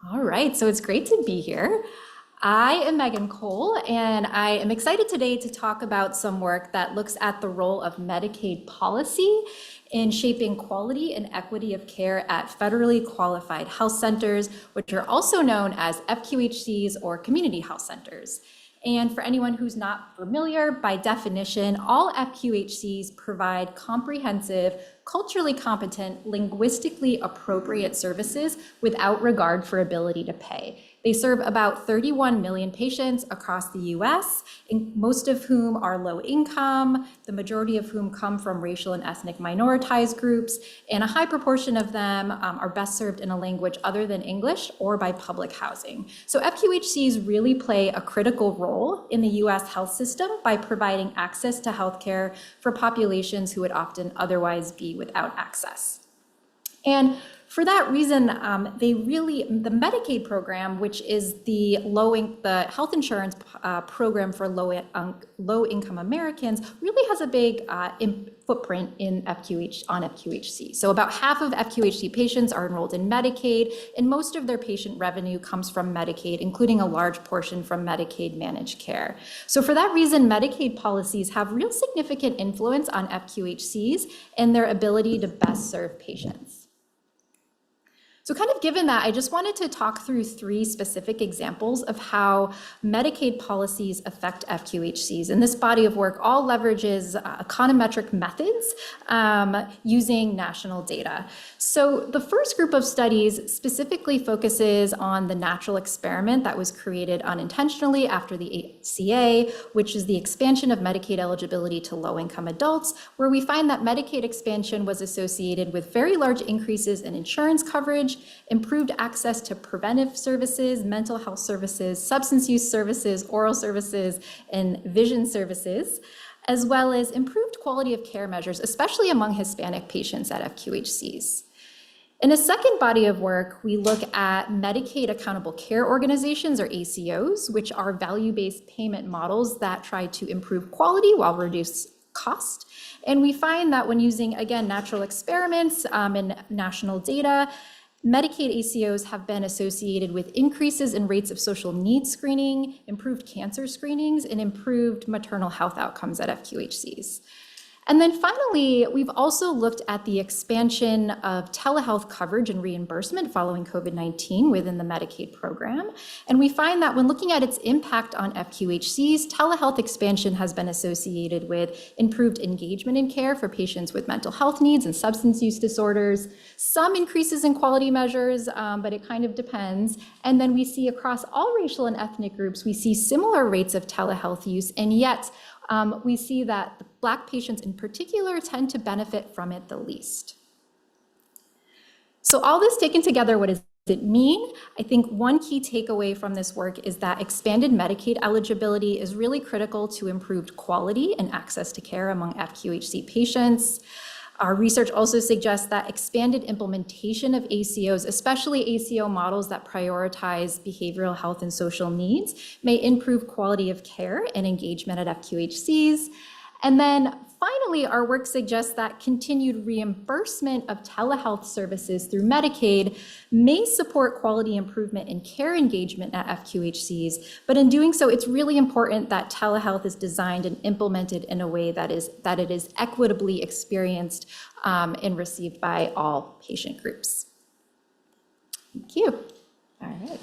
All right, so it's great to be here. I am Megan Cole, and I am excited today to talk about some work that looks at the role of Medicaid policy in shaping quality and equity of care at federally qualified health centers, which are also known as FQHCs or community health centers. And for anyone who's not familiar, by definition, all FQHCs provide comprehensive, culturally competent, linguistically appropriate services without regard for ability to pay. They serve about 31 million patients across the US, most of whom are low income, the majority of whom come from racial and ethnic minoritized groups, and a high proportion of them are best served in a language other than English or by public housing. So FQHCs really play a critical role in the US health system by providing access to healthcare for populations who would often otherwise be without access. And for that reason, the Medicaid program, which is the health insurance program for low-income Americans, really has a big footprint on FQHC. So about half of FQHC patients are enrolled in Medicaid, and most of their patient revenue comes from Medicaid, including a large portion from Medicaid managed care. So for that reason, Medicaid policies have real significant influence on FQHCs and their ability to best serve patients. So kind of given that, I just wanted to talk through three specific examples of how Medicaid policies affect FQHCs. And this body of work all leverages econometric methods using national data. So the first group of studies specifically focuses on the natural experiment that was created unintentionally after the ACA, which is the expansion of Medicaid eligibility to low-income adults, where we find that Medicaid expansion was associated with very large increases in insurance coverage, improved access to preventive services, mental health services, substance use services, oral services, and vision services, as well as improved quality of care measures, especially among Hispanic patients at FQHCs. In a second body of work, we look at Medicaid accountable care organizations, or ACOs, which are value-based payment models that try to improve quality while reduce cost. And we find that when using, again, natural experiments and national data, Medicaid ACOs have been associated with increases in rates of social needs screening, improved cancer screenings, and improved maternal health outcomes at FQHCs. And then finally, we've also looked at the expansion of telehealth coverage and reimbursement following COVID-19 within the Medicaid program. And we find that when looking at its impact on FQHCs, telehealth expansion has been associated with improved engagement in care for patients with mental health needs and substance use disorders, some increases in quality measures, but it kind of depends. And then we see across all racial and ethnic groups, we see similar rates of telehealth use, and yet we see that the Black patients in particular tend to benefit from it the least. So all this taken together, what does it mean? I think one key takeaway from this work is that expanded Medicaid eligibility is really critical to improved quality and access to care among FQHC patients. Our research also suggests that expanded implementation of ACOs, especially ACO models that prioritize behavioral health and social needs, may improve quality of care and engagement at FQHCs. And then finally, our work suggests that continued reimbursement of telehealth services through Medicaid may support quality improvement in care engagement at FQHCs, but in doing so, it's really important that telehealth is designed and implemented in a way that it is equitably experienced and received by all patient groups. Thank you. All right.